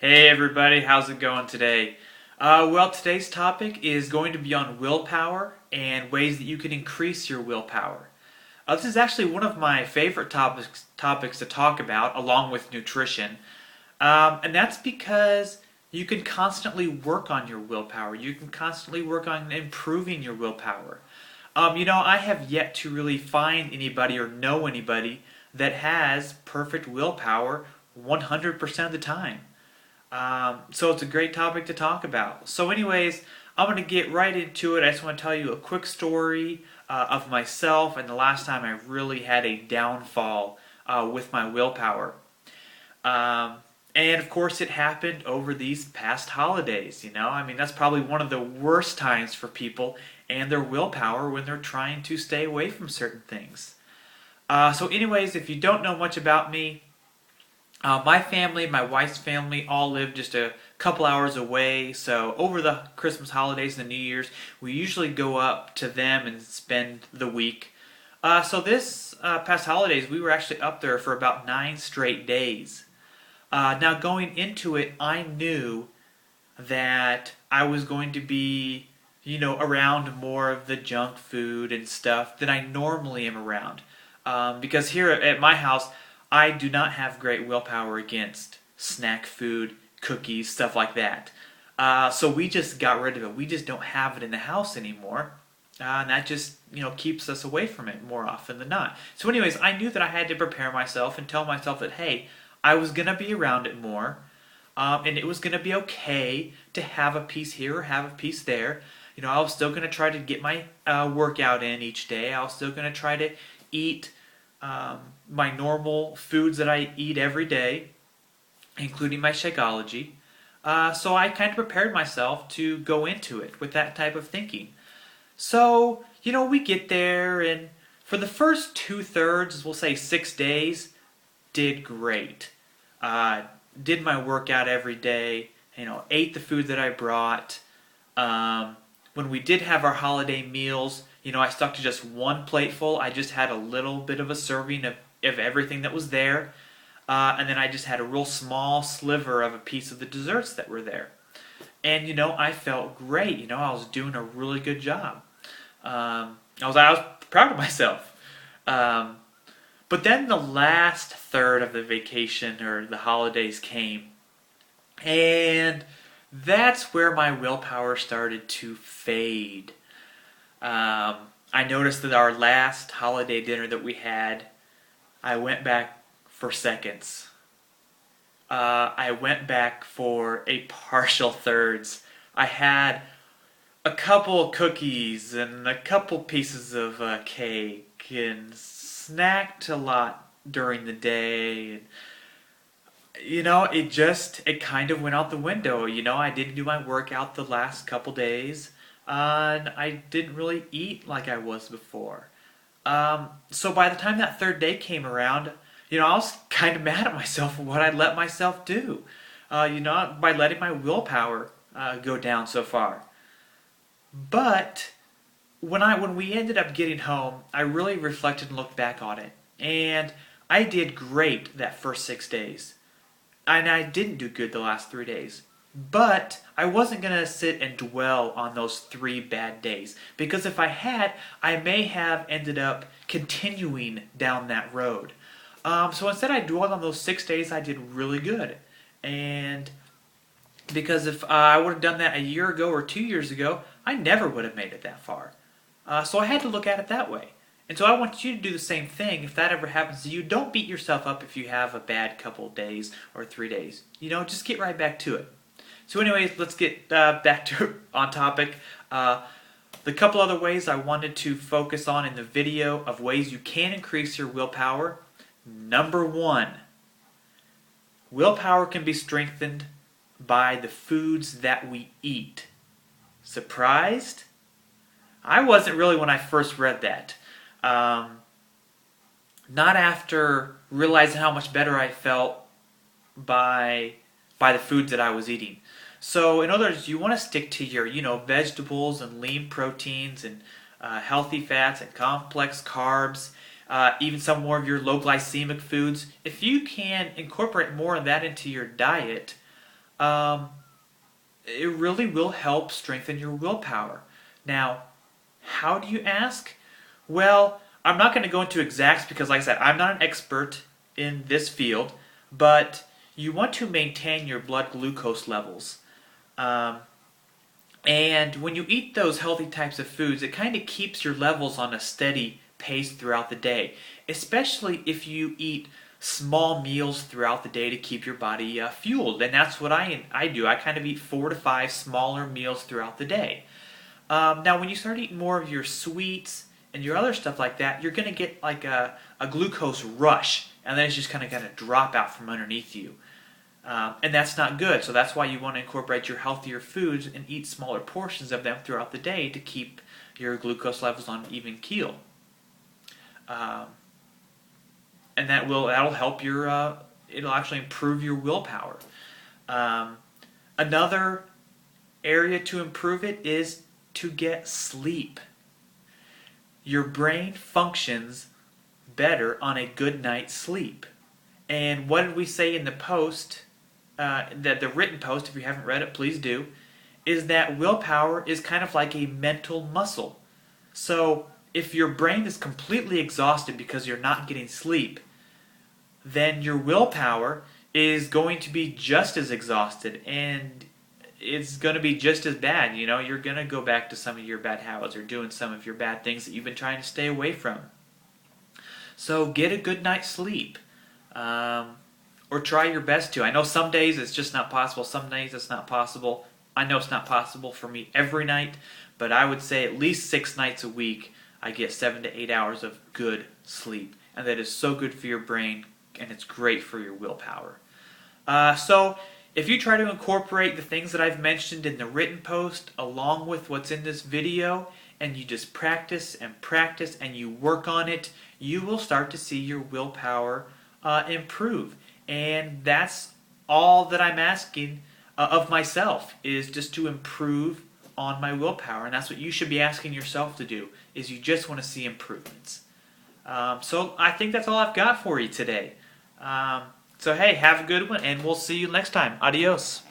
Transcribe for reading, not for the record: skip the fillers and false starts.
Hey everybody, how's it going today? Today's topic is going to be on willpower and ways that you can increase your willpower. This is actually one of my favorite topics to talk about, along with nutrition. And that's because you can constantly work on your willpower. You can constantly work on improving your willpower. I have yet to really find anybody or know anybody that has perfect willpower 100% of the time. So it's a great topic to talk about. So anyways, I'm going to get right into it. I just want to tell you a quick story of myself and the last time I really had a downfall with my willpower. And of course it happened over these past holidays, that's probably one of the worst times for people and their willpower when they're trying to stay away from certain things. So anyways, if you don't know much about me, my family, my wife's family, all live just a couple hours away. So over the Christmas holidays and the New Year's, we usually go up to them and spend the week. So this past holidays, we were actually up there for about 9 straight days. Now going into it, I knew that I was going to be, around more of the junk food and stuff than I normally am around. Because here at my house, I do not have great willpower against snack food, cookies, stuff like that. So we just got rid of it. We just don't have it in the house anymore. And that just, keeps us away from it more often than not. So anyways, I knew that I had to prepare myself and tell myself that, hey, I was going to be around it more. And it was going to be okay to have a piece here or have a piece there. I was still going to try to get my workout in each day. I was still going to try to eat my normal foods that I eat every day, including my Shakeology. So I kind of prepared myself to go into it with that type of thinking. So, we get there, and for the first 2/3, we'll say 6 days, did great. Did my workout every day, ate the food that I brought. When we did have our holiday meals, I stuck to just one plateful. I just had a little bit of a serving of everything that was there. And then I just had a real small sliver of a piece of the desserts that were there. And, I felt great. I was doing a really good job. I was proud of myself. But then the last third of the vacation or the holidays came. And that's where my willpower started to fade. I noticed that our last holiday dinner that we had, I went back for seconds. I went back for a partial thirds. I had a couple cookies and a couple pieces of cake and snacked a lot during the day. And, it kind of went out the window. I didn't do my workout the last couple days. And I didn't really eat like I was before. So by the time that third day came around, I was kind of mad at myself for what I'd let myself do. By letting my willpower go down so far. But when we ended up getting home, I really reflected and looked back on it. And I did great that first 6 days. And I didn't do good the last 3 days. But I wasn't going to sit and dwell on those 3 bad days. Because if I had, I may have ended up continuing down that road. So instead I dwelled on those 6 days I did really good. And because if I would have done that a year ago or 2 years ago, I never would have made it that far. So I had to look at it that way. And so I want you to do the same thing. If that ever happens to you, don't beat yourself up if you have a bad couple of days or 3 days. Just get right back to it. So anyways, let's get back to on topic. The couple other ways I wanted to focus on in the video of ways you can increase your willpower. Number 1, willpower can be strengthened by the foods that we eat. Surprised? I wasn't really when I first read that. Not after realizing how much better I felt by the foods that I was eating. So in other words, you want to stick to your, vegetables and lean proteins and healthy fats and complex carbs, even some more of your low glycemic foods. If you can incorporate more of that into your diet, um, it really will help strengthen your willpower. Now, how do you ask? Well, I'm not going to go into exacts because, like I said, I'm not an expert in this field, but you want to maintain your blood glucose levels. Um, and when you eat those healthy types of foods, it kind of keeps your levels on a steady pace throughout the day, especially if you eat small meals throughout the day to keep your body fueled. And that's what I do. I kind of eat 4 to 5 smaller meals throughout the day. Now, when you start eating more of your sweets and your other stuff like that, you're going to get like a glucose rush, and then it's just kind of going to drop out from underneath you. And that's not good, so that's why you want to incorporate your healthier foods and eat smaller portions of them throughout the day to keep your glucose levels on an even keel. And that'll help it'll actually improve your willpower. Another area to improve it is to get sleep. Your brain functions better on a good night's sleep. And what did we say in the post, that the written post, if you haven't read it, please do, is that willpower is kind of like a mental muscle. So if your brain is completely exhausted because you're not getting sleep, then your willpower is going to be just as exhausted, and it's going to be just as bad. You're going to go back to some of your bad habits or doing some of your bad things that you've been trying to stay away from. So get a good night's sleep. Or try your best to. I know some days it's just not possible. Some days it's not possible. I know it's not possible for me every night, but I would say at least 6 nights a week I get 7 to 8 hours of good sleep. And that is so good for your brain, and it's great for your willpower. So if you try to incorporate the things that I've mentioned in the written post along with what's in this video, and you just practice and you work on it, you will start to see your willpower improve. And that's all that I'm asking of myself, is just to improve on my willpower. And that's what you should be asking yourself to do, is you just want to see improvements. So I think that's all I've got for you today. So hey, have a good one, and we'll see you next time. Adios.